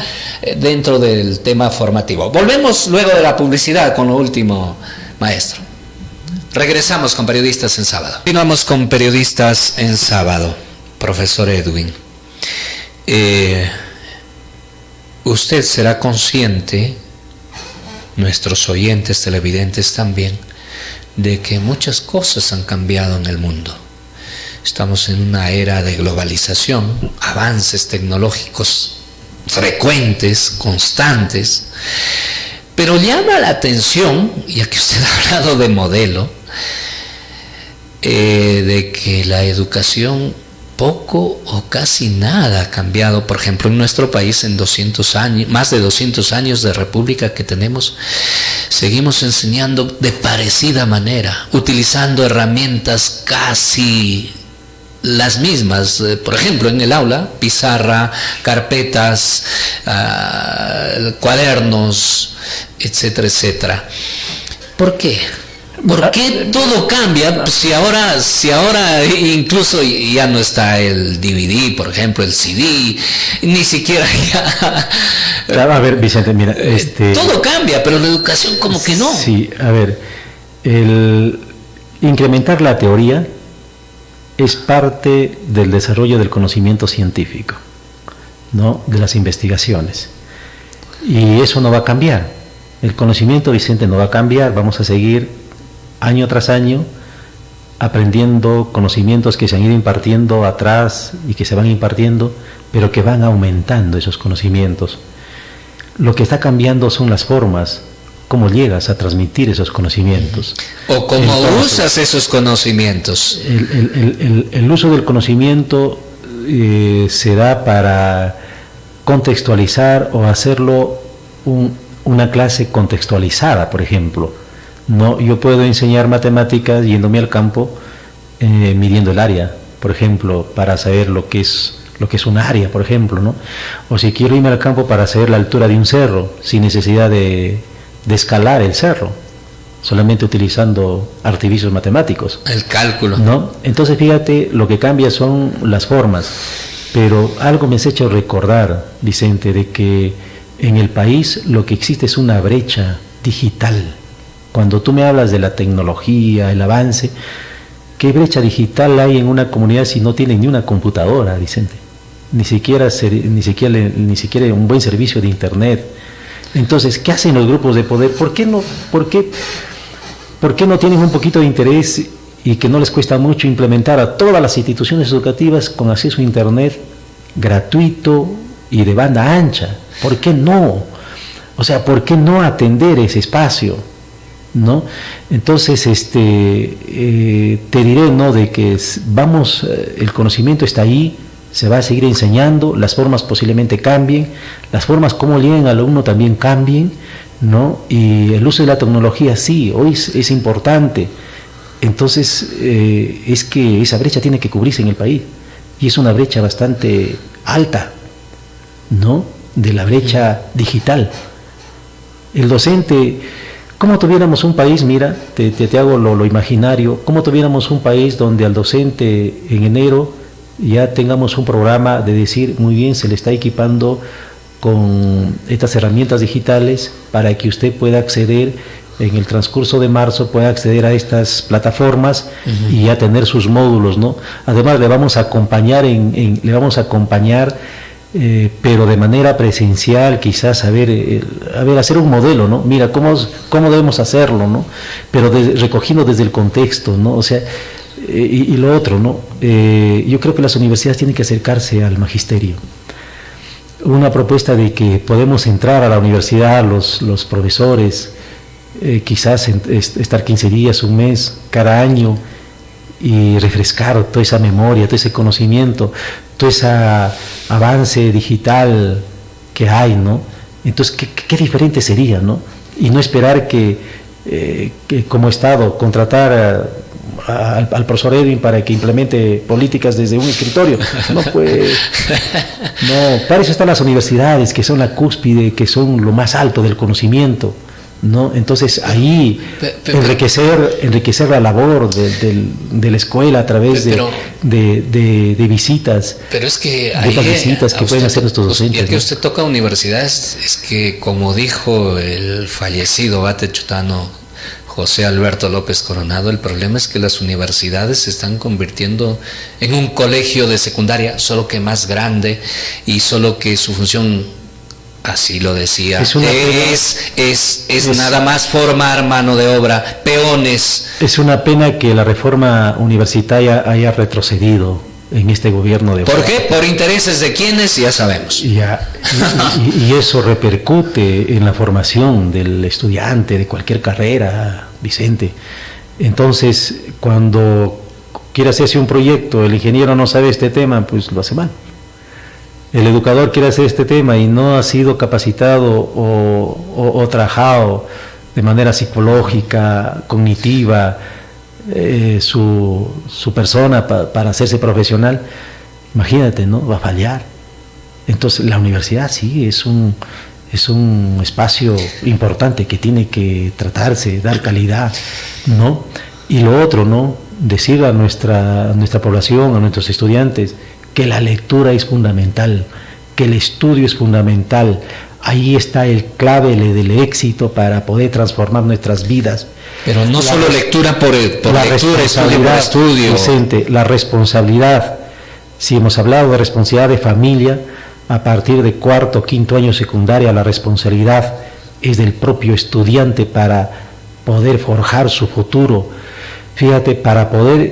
Dentro del tema formativo. Volvemos luego de la publicidad con lo último, maestro. Regresamos con Periodistas en Sábado. Continuamos con Periodistas en Sábado, profesor Edwin. Usted será consciente, nuestros oyentes televidentes también, de que muchas cosas han cambiado en el mundo. Estamos en una era de globalización, avances tecnológicos frecuentes, constantes, pero llama la atención, ya que usted ha hablado de modelo, de que la educación poco o casi nada ha cambiado. Por ejemplo, en nuestro país, en 200 años, más de 200 años de república que tenemos, seguimos enseñando de parecida manera, utilizando herramientas casi las mismas. Por ejemplo, en el aula, pizarra, carpetas, cuadernos, etcétera, etcétera. ¿Por qué? ¿Por qué todo cambia? Si ahora incluso ya no está el DVD, por ejemplo, el CD, ni siquiera ya... A ver, Vicente, mira, todo cambia, pero la educación como que no. Sí, a ver, el incrementar la teoría es parte del desarrollo del conocimiento científico, ¿no? De las investigaciones. Y eso no va a cambiar. El conocimiento, Vicente, no va a cambiar. Vamos a seguir año tras año aprendiendo conocimientos que se han ido impartiendo atrás y que se van impartiendo, pero que van aumentando esos conocimientos. Lo que está cambiando son las formas, cómo llegas a transmitir esos conocimientos. O cómo usas esos conocimientos. El uso del conocimiento se da para contextualizar o hacerlo una clase contextualizada, por ejemplo. No, yo puedo enseñar matemáticas yéndome al campo, midiendo el área, por ejemplo, para saber lo que es un área, por ejemplo, ¿no? O si quiero irme al campo para saber la altura de un cerro, sin necesidad de escalar el cerro, solamente utilizando artificios matemáticos. El cálculo. ¿No? Entonces, fíjate, lo que cambia son las formas. Pero algo me has hecho recordar, Vicente, de que en el país lo que existe es una brecha digital. Cuando tú me hablas de la tecnología, el avance, ¿qué brecha digital hay en una comunidad si no tienen ni una computadora, Vicente? Ni siquiera un buen servicio de internet. Entonces, ¿qué hacen los grupos de poder? ¿Por qué no tienen un poquito de interés y que no les cuesta mucho implementar a todas las instituciones educativas con acceso a Internet gratuito y de banda ancha. ¿Por qué no? O sea, ¿por qué no atender ese espacio? ¿No? Entonces, te diré, ¿no?, de que vamos, el conocimiento está ahí, se va a seguir enseñando, las formas posiblemente cambien, las formas como lleguen al alumno también cambien, ¿no? Y el uso de la tecnología sí, hoy es importante. Entonces, es que esa brecha tiene que cubrirse en el país, y es una brecha bastante alta, ¿no?, de la brecha digital. El docente, como tuviéramos un país, mira, te hago lo imaginario, como tuviéramos un país donde al docente en enero ya tengamos un programa de decir, muy bien, se le está equipando con estas herramientas digitales para que usted pueda acceder en el transcurso de marzo, pueda acceder a estas plataformas y ya tener sus módulos, ¿no? Además le vamos a acompañar pero de manera presencial, quizás hacer un modelo, ¿no? Mira, cómo debemos hacerlo, ¿no? Pero recogiendo desde el contexto, ¿no? O sea, y lo otro, ¿no? Yo creo que las universidades tienen que acercarse al magisterio. Una propuesta de que podemos entrar a la universidad, los profesores, quizás estar 15 días, un mes, cada año, y refrescar toda esa memoria, todo ese conocimiento, todo ese avance digital que hay, ¿no? Entonces, ¿qué diferente sería, ¿no? Y no esperar que como Estado contratar al profesor Edwin para que implemente políticas desde un escritorio. No, pues, no, para eso están las universidades, que son la cúspide, que son lo más alto del conocimiento, ¿no? Entonces ahí enriquecer la labor de la escuela a través de visitas, pero es que de estas visitas que pueden hacer nuestros docentes. Ya que usted toca universidades, es que como dijo el fallecido Bate Chutano José Alberto López Coronado, el problema es que las universidades se están convirtiendo en un colegio de secundaria, solo que más grande, y solo que su función, así lo decía, es nada más formar mano de obra, peones. Es una pena que la reforma universitaria haya retrocedido en este gobierno de... ¿Por qué? Por intereses de quienes, ya sabemos. Y eso repercute en la formación del estudiante de cualquier carrera, Vicente. Entonces, cuando quiere hacerse un proyecto, el ingeniero no sabe este tema, pues lo hace mal. El educador quiere hacer este tema y no ha sido capacitado o trabajado de manera psicológica, cognitiva, su persona para hacerse profesional, imagínate, ¿no? Va a fallar. Entonces la universidad sí es un espacio importante que tiene que tratarse, dar calidad, ¿no? Y lo otro, ¿no? Decir a nuestra población, a nuestros estudiantes, que la lectura es fundamental, que el estudio es fundamental. Ahí está el clave del éxito para poder transformar nuestras vidas. Pero no solo lectura por lectura, estudio por estudio. Vicente, la responsabilidad, si hemos hablado de responsabilidad de familia, a partir de cuarto o quinto año secundaria, la responsabilidad es del propio estudiante para poder forjar su futuro. Fíjate,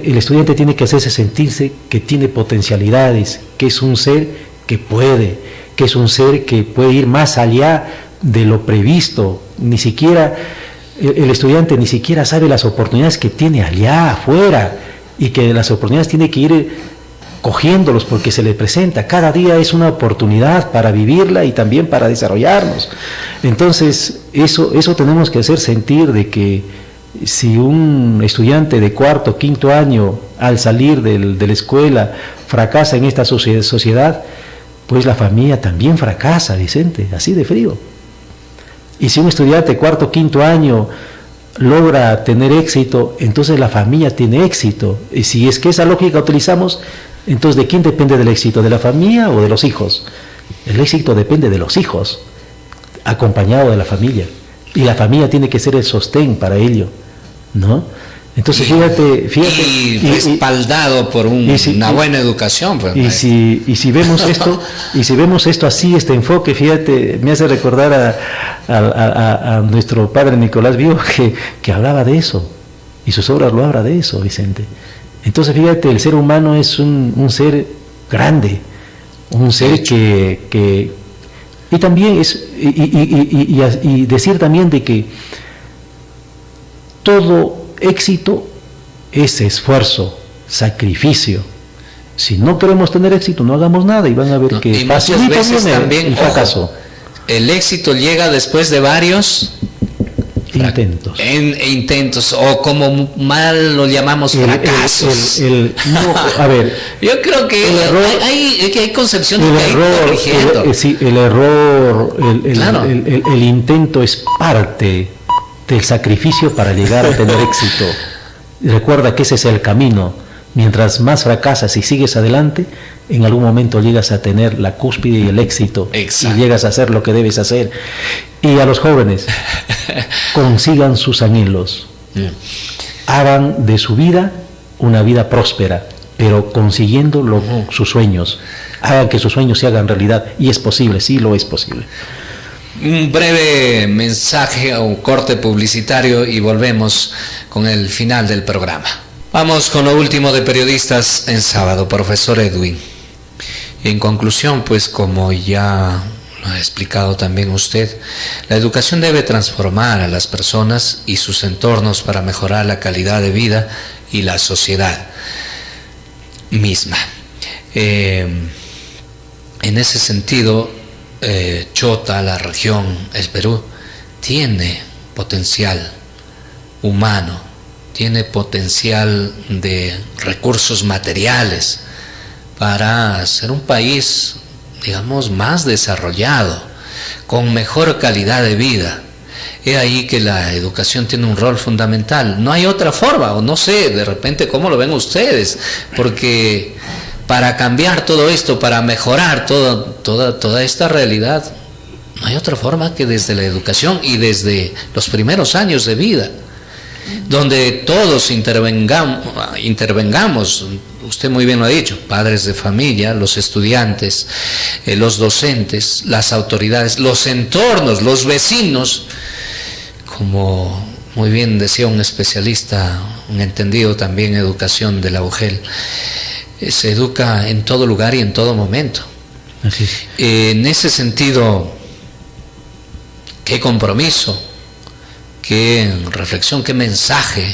el estudiante tiene que hacerse sentirse que tiene potencialidades, que es un ser que puede, que es un ser que puede ir más allá de lo previsto. Ni siquiera el estudiante ni siquiera sabe las oportunidades que tiene allá afuera, y que las oportunidades tiene que ir cogiéndolos porque se le presenta. Cada día es una oportunidad para vivirla y también para desarrollarnos. Entonces eso tenemos que hacer sentir, de que si un estudiante de cuarto o quinto año al salir de la escuela fracasa en esta sociedad, pues la familia también fracasa, Vicente, así de frío. Y si un estudiante de cuarto o quinto año logra tener éxito, entonces la familia tiene éxito. Y si es que esa lógica utilizamos, entonces ¿de quién depende del éxito? ¿De la familia o de los hijos? El éxito depende de los hijos, acompañado de la familia. Y la familia tiene que ser el sostén para ello, ¿no? Entonces fíjate y respaldado por una buena educación, pues, y si vemos esto así, este enfoque, fíjate, me hace recordar a nuestro padre Nicolás Vivo, que hablaba de eso, y sus obras lo habla de eso, Vicente. Entonces fíjate, el ser humano es un ser grande, un ser que y también es y decir también de que todo éxito es esfuerzo, sacrificio. Si no queremos tener éxito, no hagamos nada y van a ver que y muchas veces también el fracaso. Ojo, el éxito llega después de varios intentos, o como mal lo llamamos, fracasos. A ver, yo creo que hay concepciones que hay corrigiendo. El error, Claro. el intento es parte del sacrificio para llegar a tener éxito. Recuerda que ese es el camino. Mientras más fracasas y sigues adelante, en algún momento llegas a tener la cúspide y el éxito. Exacto. Y llegas a hacer lo que debes hacer. Y a los jóvenes, consigan sus anhelos. Hagan de su vida una vida próspera, pero consiguiendo sus sueños. Hagan que sus sueños se hagan realidad. Y es posible, sí lo es posible. Un breve mensaje o corte publicitario y volvemos con el final del programa. Vamos con lo último de Periodistas en Sábado, profesor Edwin. En conclusión, pues como ya lo ha explicado también usted, la educación debe transformar a las personas y sus entornos para mejorar la calidad de vida y la sociedad misma. En ese sentido, Chota, la región, el Perú, tiene potencial humano, tiene potencial de recursos materiales para ser un país, digamos, más desarrollado, con mejor calidad de vida. Es ahí que la educación tiene un rol fundamental. No hay otra forma, o no sé, de repente cómo lo ven ustedes, porque para cambiar todo esto, para mejorar toda esta realidad, no hay otra forma que desde la educación y desde los primeros años de vida, donde todos intervengamos, usted muy bien lo ha dicho, padres de familia, los estudiantes, los docentes, las autoridades, los entornos, los vecinos, como muy bien decía un especialista, un entendido también en educación de la UGEL, se educa en todo lugar y en todo momento. Así es. En ese sentido, qué compromiso, qué reflexión, qué mensaje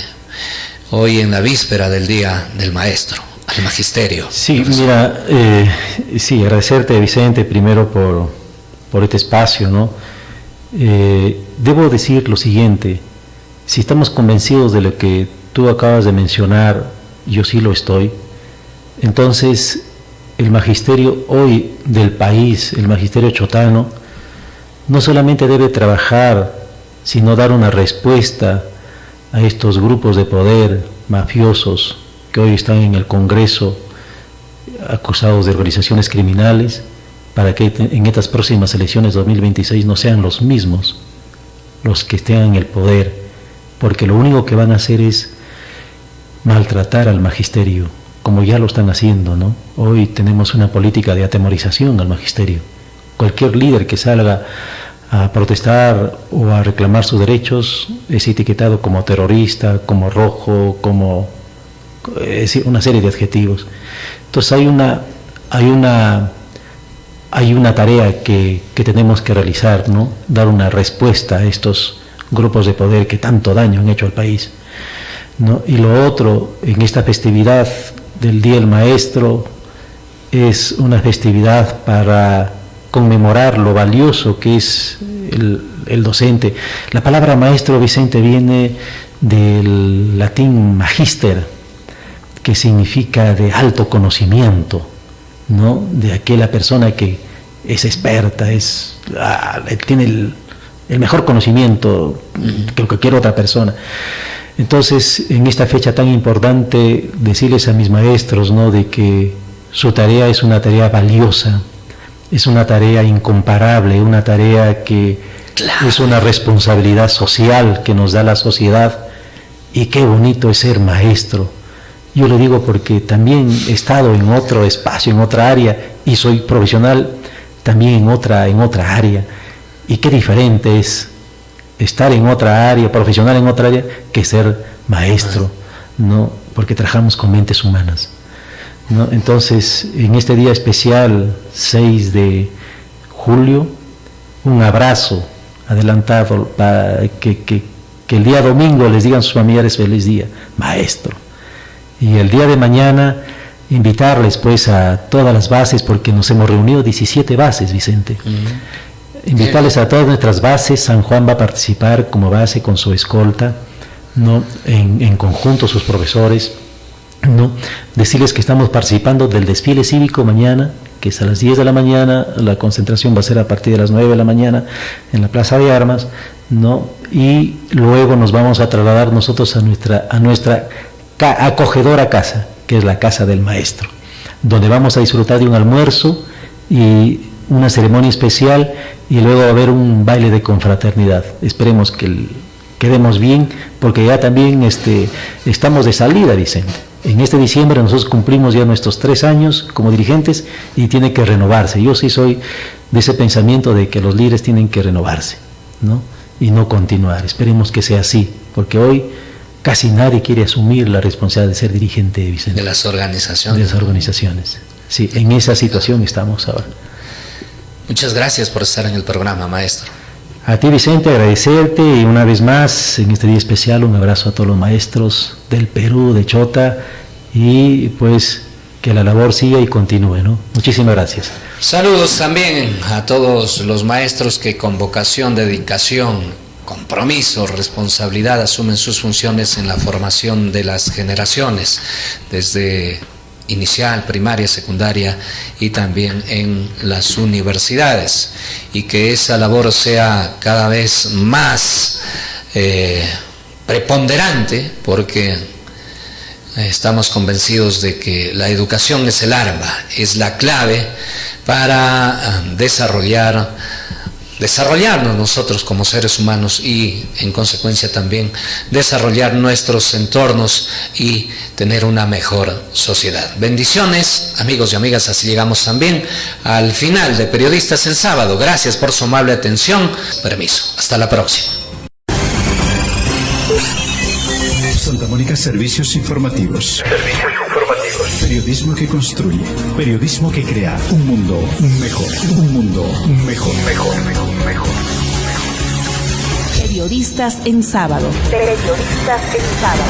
hoy en la víspera del Día del Maestro, al Magisterio. Sí, mira, sí, agradecerte, Vicente, primero por este espacio, ¿no? Debo decir lo siguiente: si estamos convencidos de lo que tú acabas de mencionar, yo sí lo estoy, entonces el magisterio hoy del país, el magisterio chotano, no solamente debe trabajar, sino dar una respuesta a estos grupos de poder mafiosos que hoy están en el Congreso acusados de organizaciones criminales, para que en estas próximas elecciones 2026 no sean los mismos los que estén en el poder, porque lo único que van a hacer es maltratar al magisterio, como ya lo están haciendo, ¿no? Hoy tenemos una política de atemorización al magisterio. Cualquier líder que salga a protestar o a reclamar sus derechos es etiquetado como terrorista, como rojo, como una serie de adjetivos. Entonces hay una tarea que tenemos que realizar, ¿no? Dar una respuesta a estos grupos de poder que tanto daño han hecho al país, ¿no? Y lo otro, en esta festividad del Día del Maestro, es una festividad para conmemorar lo valioso que es el docente. La palabra maestro, Vicente, viene del latín magister, que significa de alto conocimiento, ¿no? De aquella persona que es experta, tiene el mejor conocimiento que cualquier otra persona. Entonces, en esta fecha tan importante, decirles a mis maestros, ¿no?, de que su tarea es una tarea valiosa, es una tarea incomparable, una tarea que es una responsabilidad social que nos da la sociedad, y qué bonito es ser maestro. Yo lo digo porque también he estado en otro espacio, en otra área, y soy profesional también en otra área, y qué diferente es estar en otra área, profesional en otra área, que ser maestro, ¿no? Porque trabajamos con mentes humanas, ¿no? Entonces, en este día especial, 6 de julio, un abrazo adelantado para que el día domingo les digan a sus familiares feliz día, maestro. Y el día de mañana invitarles pues a todas las bases, porque nos hemos reunido 17 bases, Vicente. Invitarles a todas nuestras bases. San Juan va a participar como base con su escolta, ¿no? En conjunto sus profesores, ¿no? Decirles que estamos participando del desfile cívico mañana, que es a las 10 de la mañana, la concentración va a ser a partir de las 9 de la mañana en la Plaza de Armas, ¿no? Y luego nos vamos a trasladar nosotros a nuestra acogedora casa, que es la casa del maestro, donde vamos a disfrutar de un almuerzo y una ceremonia especial, y luego va a haber un baile de confraternidad. Esperemos que quedemos bien, porque ya también estamos de salida, Vicente. En este diciembre nosotros cumplimos ya nuestros 3 años como dirigentes y tiene que renovarse. Yo sí soy de ese pensamiento de que los líderes tienen que renovarse, ¿no? Y no continuar. Esperemos que sea así, porque hoy casi nadie quiere asumir la responsabilidad de ser dirigente, Vicente. De las organizaciones. De las organizaciones. Sí, en esa situación estamos ahora. Muchas gracias por estar en el programa, maestro. A ti, Vicente, agradecerte, y una vez más, en este día especial, un abrazo a todos los maestros del Perú, de Chota, y pues que la labor siga y continúe, ¿no? Muchísimas gracias. Saludos también a todos los maestros que con vocación, dedicación, compromiso, responsabilidad asumen sus funciones en la formación de las generaciones, desde inicial, primaria, secundaria y también en las universidades, y que esa labor sea cada vez más preponderante, porque estamos convencidos de que la educación es el arma, es la clave para desarrollarnos nosotros como seres humanos, y en consecuencia también desarrollar nuestros entornos y tener una mejor sociedad. Bendiciones, amigos y amigas. Así llegamos también al final de Periodistas en Sábado. Gracias por su amable atención. Permiso. Hasta la próxima. Santa Mónica Servicios Informativos. Periodismo que construye. Periodismo que crea un mundo mejor. Un mundo mejor. Periodistas en Sábado. Periodistas en Sábado.